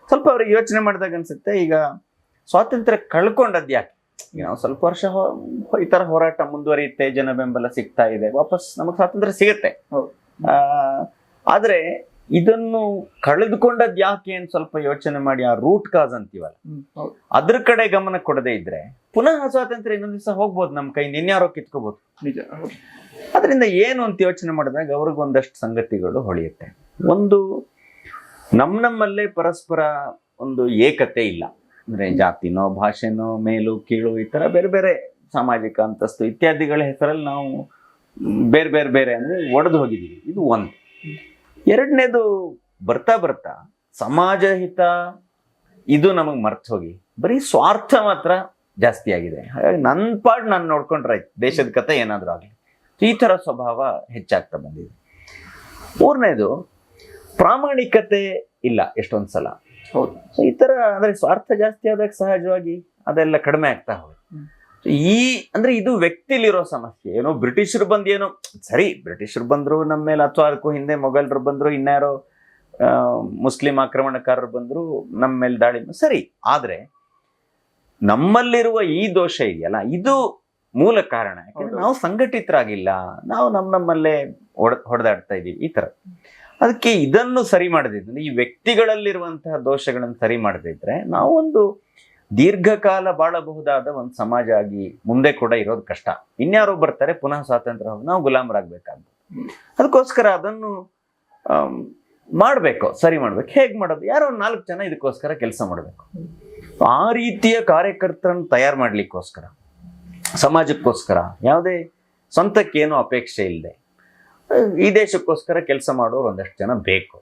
ಸ್ವಲ್ಪ ಅವ್ರಿಗೆ ಯೋಚನೆ ಮಾಡಿದಾಗ ಅನ್ಸುತ್ತೆ, ಈಗ ಸ್ವಾತಂತ್ರ್ಯ ಕಳ್ಕೊಂಡದ್ದು ಯಾಕೆ? ಈಗ ನಾವು ಸ್ವಲ್ಪ ವರ್ಷ ಈ ತರ ಹೋರಾಟ ಮುಂದುವರಿಯುತ್ತೆ, ಜನ ಬೆಂಬಲ ಸಿಗ್ತಾ ಇದೆ, ವಾಪಸ್ ನಮಗೆ ಸ್ವಾತಂತ್ರ್ಯ ಸಿಗುತ್ತೆ. ಆದ್ರೆ ಇದನ್ನು ಕಳೆದುಕೊಂಡದ್ ಯಾಕೆ ಅಂತ ಸ್ವಲ್ಪ ಯೋಚನೆ ಮಾಡಿ, ಆ ರೂಟ್ ಕಾಸ್ ಅಂತೀವಲ್ಲ, ಅದ್ರ ಕಡೆ ಗಮನ ಕೊಡದೇ ಇದ್ರೆ ಪುನಃ ಸ್ವಾತಂತ್ರ್ಯ ಇನ್ನೊಂದ್ ದಿವಸ ಹೋಗ್ಬೋದು, ನಮ್ ಕೈಯಿಂದ ಇನ್ಯಾರೋ ಕಿತ್ಕೋಬಹುದು. ನಿಜ. ಅದರಿಂದ ಏನು ಅಂತ ಯೋಚನೆ ಮಾಡಿದಾಗ ಅವ್ರಿಗೆ ಒಂದಷ್ಟು ಸಂಗತಿಗಳು ಹೊಳೆಯುತ್ತೆ. ಒಂದು, ನಮ್ಮಲ್ಲೇ ಪರಸ್ಪರ ಒಂದು ಏಕತೆ ಇಲ್ಲ. ಅಂದ್ರೆ ಜಾತಿನೋ ಭಾಷೆನೋ ಮೇಲು ಕೀಳು ಈ ತರ ಬೇರೆ ಬೇರೆ ಸಾಮಾಜಿಕ ಅಂತಸ್ತು ಇತ್ಯಾದಿಗಳ ಹೆಸರಲ್ಲಿ ನಾವು ಬೇರೆ ಬೇರೆ ಬೇರೆ ಅಂದ್ರೆ ಒಡೆದು ಹೋಗಿದ್ದೀವಿ. ಇದು ಒಂದು. ಎರಡನೇದು, ಬರ್ತಾ ಬರ್ತಾ ಸಮಾಜ ಹಿತ ಇದು ನಮಗ್ ಮರ್ತು ಹೋಗಿ ಬರೀ ಸ್ವಾರ್ಥ ಮಾತ್ರ ಜಾಸ್ತಿ ಆಗಿದೆ. ಹಾಗಾಗಿ ನನ್ನ ಪಾಡ್ ನಾನು ನೋಡ್ಕೊಂಡ್ರಾಯ್ತು, ದೇಶದ ಕತೆ ಏನಾದ್ರೂ ಆಗಲಿ, ಈ ತರ ಸ್ವಭಾವ ಹೆಚ್ಚಾಗ್ತಾ ಬಂದಿದೆ. ಮೂರನೇದು, ಪ್ರಾಮಾಣಿಕತೆ ಇಲ್ಲ ಎಷ್ಟೊಂದ್ ಸಲ. ಹೌದು. ಈ ತರ ಅಂದ್ರೆ ಸ್ವಾರ್ಥ ಜಾಸ್ತಿ ಆದಾಗ ಸಹಜವಾಗಿ ಅದೆಲ್ಲ ಕಡಿಮೆ ಆಗ್ತಾ ಹೋಗುತ್ತೆ. ಅಂದ್ರೆ ಇದು ವ್ಯಕ್ತಿಲಿರೋ ಸಮಸ್ಯೆ. ಏನೋ ಬ್ರಿಟಿಷರು ಬಂದು ಏನೋ ಸರಿ, ಬ್ರಿಟಿಷರು ಬಂದ್ರು ನಮ್ಮ ಮೇಲೆ, ಅಥವಾ ಅದಕ್ಕೂ ಹಿಂದೆ ಮೊಘಲರು ಬಂದ್ರು, ಇನ್ಯಾರೋ ಮುಸ್ಲಿಂ ಆಕ್ರಮಣಕಾರರು ಬಂದ್ರು ನಮ್ಮ ಮೇಲೆ ದಾಳಿ ಸರಿ. ಆದ್ರೆ ನಮ್ಮಲ್ಲಿರುವ ಈ ದೋಷ ಇದೆಯಲ್ಲ, ಇದು ಮೂಲ ಕಾರಣ. ಯಾಕಂದ್ರೆ ನಾವು ಸಂಘಟಿತರಾಗಿಲ್ಲ, ನಾವು ನಮ್ಮಲ್ಲೇ ಹೊಡೆದಾಡ್ತಾ ಇದೀವಿ ಈ ತರ. ಅದಕ್ಕೆ ಇದನ್ನು ಸರಿ ಮಾಡದಿದ್ರೆ, ಈ ವ್ಯಕ್ತಿಗಳಲ್ಲಿರುವಂತಹ ದೋಷಗಳನ್ನು ಸರಿ ಮಾಡದಿದ್ರೆ ನಾವು ಒಂದು ದೀರ್ಘಕಾಲ ಬಾಳಬಹುದಾದ ಒಂದು ಸಮಾಜ ಆಗಿ ಮುಂದೆ ಕೂಡ ಇರೋದು ಕಷ್ಟ. ಇನ್ಯಾರೋ ಬರ್ತಾರೆ, ಪುನಃ ಸ್ವಾತಂತ್ರ್ಯ ಹೋಗಿ ನಾವು ಗುಲಾಮರಾಗಬೇಕಾಗ್ತದೆ. ಅದಕ್ಕೋಸ್ಕರ ಅದನ್ನು ಮಾಡ್ಬೇಕು, ಸರಿ ಮಾಡ್ಬೇಕು. ಹೇಗ್ ಮಾಡೋದು? ಯಾರೋ 4 ಜನ ಇದಕ್ಕೋಸ್ಕರ ಕೆಲಸ ಮಾಡ್ಬೇಕು. ಆ ರೀತಿಯ ಕಾರ್ಯಕರ್ತರನ್ನು ತಯಾರು ಮಾಡ್ಲಿಕ್ಕೋಸ್ಕರ, ಸಮಾಜಕ್ಕೋಸ್ಕರ, ಯಾವುದೇ ಸ್ವಂತಕ್ಕೇನು ಅಪೇಕ್ಷೆ ಇಲ್ಲದೆ ಈ ದೇಶಕ್ಕೋಸ್ಕರ ಕೆಲಸ ಮಾಡೋರು ಒಂದಷ್ಟು ಜನ ಬೇಕು.